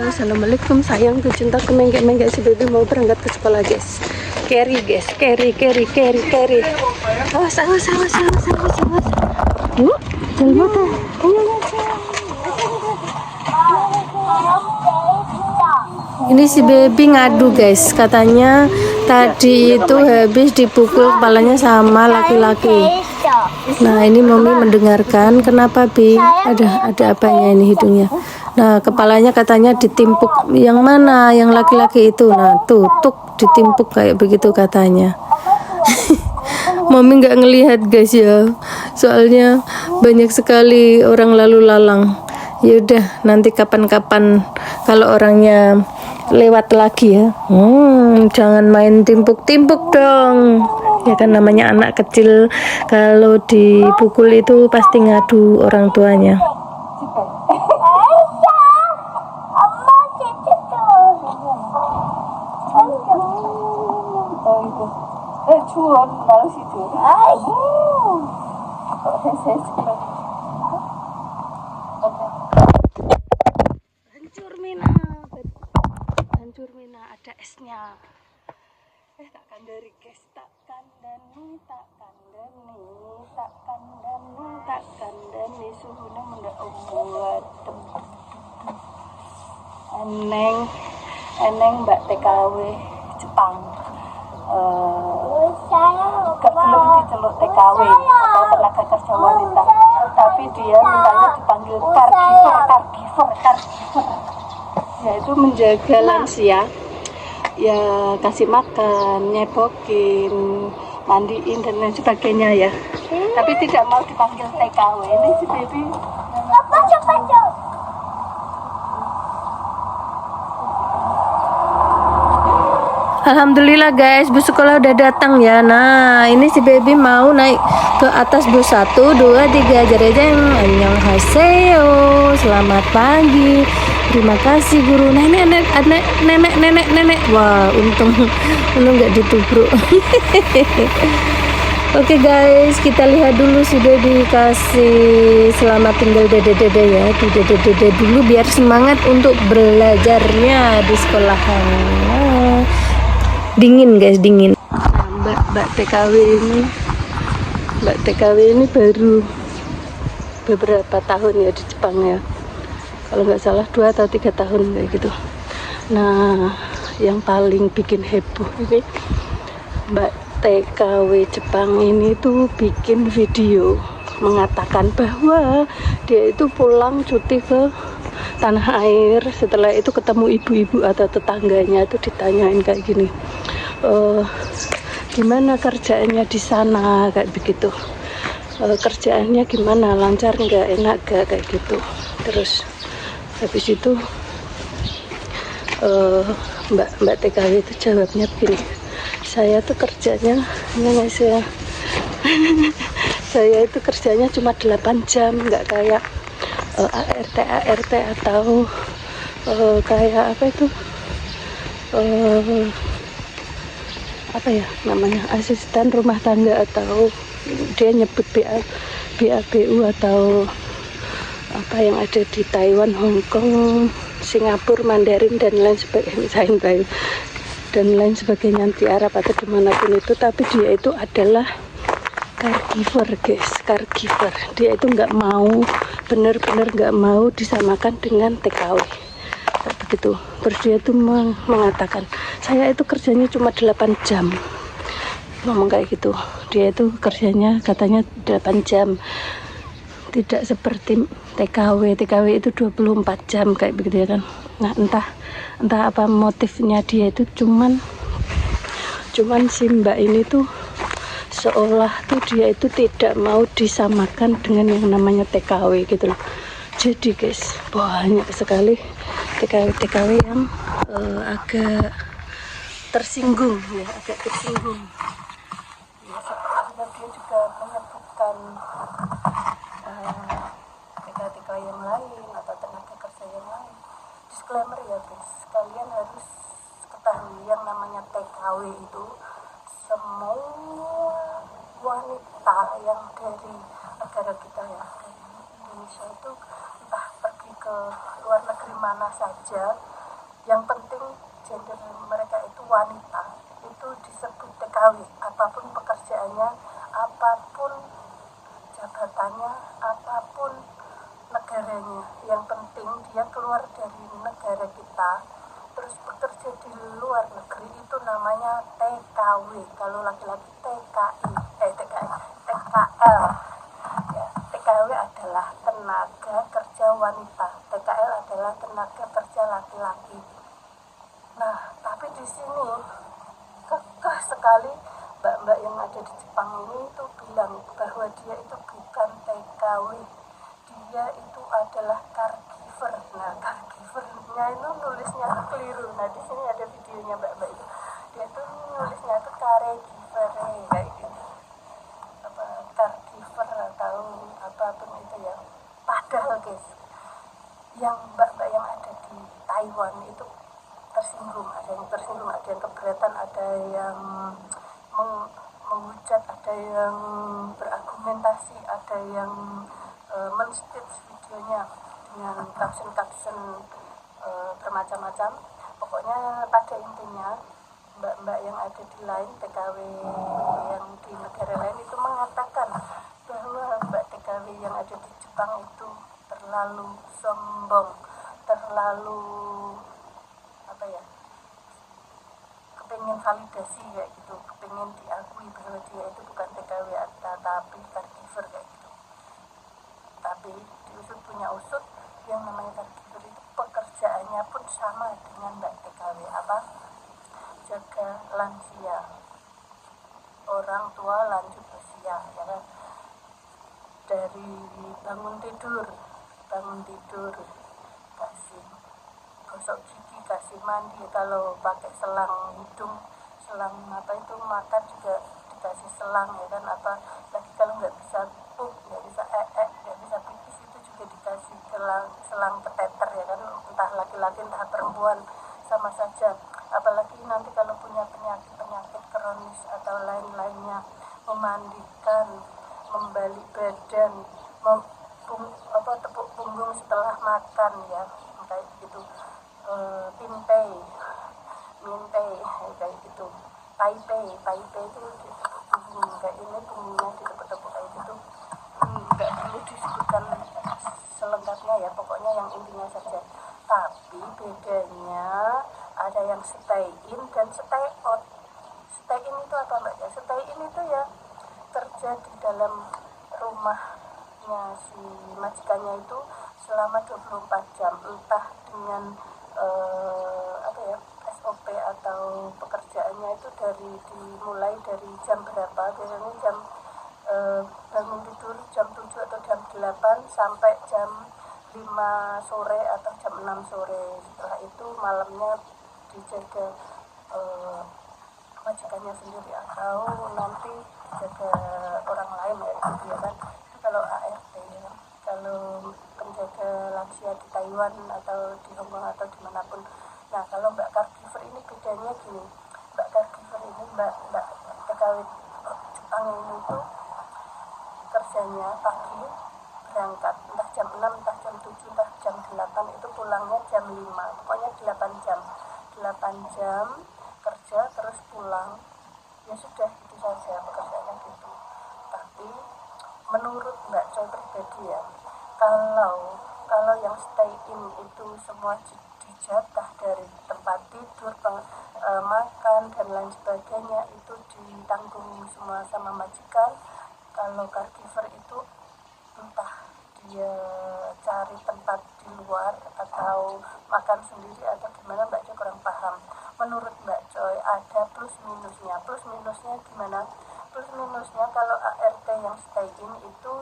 Assalamualaikum sayang cinta kemeng-kemeng guys. Si baby mau berangkat ke sekolah guys. Carry guys, carry. Awas. Yuk, jangan mata. Ini si baby ngadu guys, katanya tadi itu habis dipukul kepalanya sama laki-laki. Nah ini Mami mendengarkan, kenapa Bi? Ada apanya ini hidungnya? Nah kepalanya katanya ditimpuk, yang mana? Yang laki-laki itu. Nah tuk ditimpuk kayak begitu katanya. Mami nggak ngelihat guys ya, soalnya banyak sekali orang lalu lalang. Yaudah nanti kapan-kapan kalau orangnya lewat lagi ya. Jangan main timpuk-timpuk dong. Ya kan namanya anak kecil, kalau dipukul itu pasti ngadu orang tuanya. Hancur Mina, ada esnya. Tak kandani guys, tak kandani suhunya mendak buat eneng Mbak TKW Jepang. Belum diceluk TKW atau tenaga kerja wanita, tapi dia mintanya dipanggil caregiver, yaitu menjaga lansia, ya kasih makan, nyebokin, mandiin dan lain sebagainya ya. Tapi tidak mau dipanggil TKW. Ini si baby. Alhamdulillah guys, bus sekolah udah datang ya. Nah ini si baby mau naik ke atas bus 1, 2, 3 jarejeng. Annyeonghaseyo, selamat pagi, terima kasih guru. Nenek. Wah untung nggak ditubruk. Oke guys, kita lihat dulu si baby kasih selamat tinggal dede ya. Di dede dulu biar semangat untuk belajarnya di sekolahan. Dingin guys, dingin. Nah, Mbak TKW ini baru beberapa tahun ya di Jepang ya. Kalau nggak salah 2 atau 3 tahun kayak gitu. Nah, yang paling bikin heboh ini Mbak TKW Jepang ini tuh bikin video mengatakan bahwa dia itu pulang cuti ke tanah air, setelah itu ketemu ibu-ibu atau tetangganya itu ditanyain kayak gini, gimana kerjaannya di sana kayak begitu, kerjaannya gimana, lancar nggak, enak nggak kayak gitu. Terus habis itu Mbak TKW itu jawabnya begini, saya tuh kerjanya saya itu kerjanya cuma 8 jam, nggak kayak ART atau kayak apa itu apa ya namanya, asisten rumah tangga, atau dia nyebut BABU atau apa yang ada di Taiwan, Hong Kong, Singapura, Mandarin dan lain sebagainya, di Arab atau dimanapun itu. Tapi dia itu adalah caregiver guys, caregiver. Dia itu nggak mau, bener-bener nggak mau disamakan dengan TKW begitu. Terus dia itu mengatakan, saya itu kerjanya cuma 8 jam, ngomong kayak gitu. Dia itu kerjanya katanya 8 jam, tidak seperti TKW itu 24 jam kayak begitu ya kan. Nah entah apa motifnya, dia itu cuman si Mbak ini tuh seolah tuh dia itu tidak mau disamakan dengan yang namanya TKW gitu loh. Jadi guys, banyak sekali TKW yang agak tersinggung ya, agak tersinggung ya, dan dia juga menyebutkan TK yang lain atau tenaga kerja yang lain. Disclaimer ya guys, kalian harus ketahui yang namanya TKW itu semua wanita yang dari negara kita ya, dari Indonesia itu entah pergi ke luar negeri mana saja, Yang penting gender mereka itu wanita, itu disebut TKW, apapun pekerjaannya, apapun jabatannya, apapun negaranya. Yang penting dia keluar dari negara kita terus bekerja di luar negeri, itu namanya TKW. Kalau laki-laki TKI, TKL ya. TKW adalah tenaga kerja wanita, TKL adalah tenaga kerja laki-laki. Nah, tapi di sini kekeh sekali mbak-mbak yang ada di Jepang ini itu bilang bahwa dia itu bukan TKW, dia itu adalah caregiver. Nah, caregivernya itu nulisnya tuh keliru. Nah, di sini ada videonya mbak-mbak itu, dia tuh nulisnya tuh caregiver kayak gitu, apa caregiver atau apapun itu ya. Padahal guys, yang mbak-mbak yang ada di Taiwan itu tersinggung, ada yang tersinggung, ada yang keberatan, ada yang menghujat, ada yang berargumentasi, ada yang men-stitch videonya dengan caption-caption bermacam-macam. Pokoknya pada intinya mbak-mbak yang ada di lain TKW yang di negara lain itu mengatakan bahwa mbak TKW yang ada di Jepang itu terlalu sombong, terlalu apa ya, kepengen validasi kayak gitu, kepengen diakui bahwa dia itu bukan TKW tapi caregiver kayak gitu. Tapi diusut punya usut, yang namanya caregiver itu pekerjaannya pun sama dengan mbak TKW, apa, jaga lansia, orang tua lanjut usia ya kan. Dari bangun tidur kasih gosok gigi, kasih mandi, kalau pakai selang hidung, selang apa itu makan juga dikasih selang ya kan. Apa lagi kalau nggak bisa pup, nggak bisa nggak bisa pipis, itu juga dikasih selang keteter ya kan, entah laki-laki entah perempuan sama saja. Apalagi nanti kalau punya penyakit kronis atau lain-lainnya, memandikan, membalik badan, tepuk punggung setelah makan ya kayak gitu, pintai kayak gitu, taipei itu punggung kayak ini, punggungnya ditepuk-tepuk kayak gitu. Nggak perlu disebutkan selengkapnya ya, pokoknya yang intinya saja. Tapi bedanya ada yang stay in dan stay out. Stay in itu apa mbak ya? Stay in itu ya kerja di dalam rumahnya si majikannya itu selama 24 jam, entah dengan apa ya, SOP atau pekerjaannya itu dimulai dari jam berapa, biasanya jam bangun tidur jam 7 atau jam 8 sampai jam 5 sore atau jam 6 sore. Setelah itu malamnya dijaga majikannya sendiri atau nanti dijaga orang lain ya gitu ya kan. Itu kalau ART ya. Kalau penjaga lansia di Taiwan atau di Hong Kong atau dimanapun. Nah, kalau mbak caregiver ini bedanya gini, mbak caregiver ini mbak TKW Jepang ini itu kerjanya pagi berangkat entah jam 6, entah jam 7, entah jam 8, itu pulangnya jam 5, pokoknya 8 jam kerja terus pulang, ya sudah itu saja pekerjaannya gitu. Tapi menurut Mbak Choi pribadi ya, kalau yang stay in itu semua dijatah dari tempat tidur, makan dan lain sebagainya itu ditanggung semua sama majikan. Kalau caregiver itu entah dia cari tempat di luar atau makan sendiri atau gimana, Mbak Choi kurang paham. Menurut Mbak Choi ada plus minusnya. Plus minusnya gimana? Plus minusnya kalau ART yang stay in itu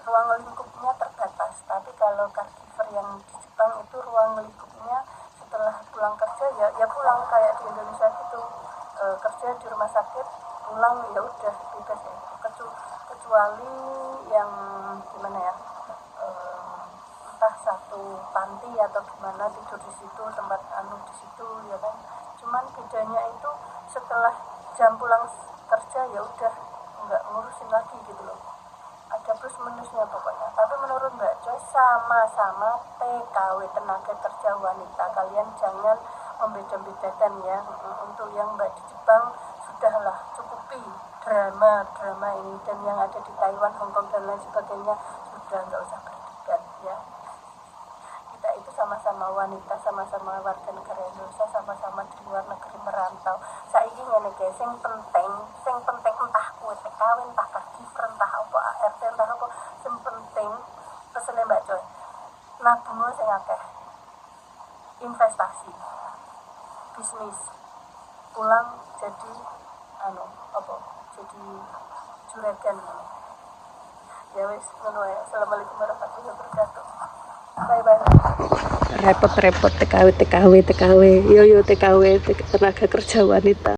ruang lingkupnya terbatas, tapi kalau caregiver yang di Jepang itu ruang lingkupnya setelah pulang kerja ya pulang kayak di Indonesia gitu, kerja di rumah sakit pulang ya udah bebas ya, kecuali yang gimana ya, entah satu panti atau gimana, tidur di situ, tempat di situ ya kan. Cuman bedanya itu setelah jam pulang kerja ya udah nggak ngurusin lagi gitu loh. Ada plus minusnya pokoknya. Tapi menurut Mbak Joy sama-sama TKW, tenaga kerja wanita. Kalian jangan membeda-bedakan ya. Untuk yang Mbak di Jepang sudahlah cukupi drama ini, dan yang ada di Taiwan, Hongkong dan lain sebagainya sudah nggak usah berdebat ya. Kita itu sama-sama wanita, sama-sama warga negara Indonesia, sama-sama di luar negeri merantau. Saiki ngene guys, sing penting entah kuwi TKW, entah Karkifer, entah apa ART, entah apa, sing penting pesene Mbak Joy, nabung sing akeh, investasi, bisnis, pulang jadi jadi juragan. Ya wis ngono ya. Assalamualaikum warahmatullahi wabarakatuh. Bye bye. Repot-repot TKW yo TKW tenaga kerja wanita.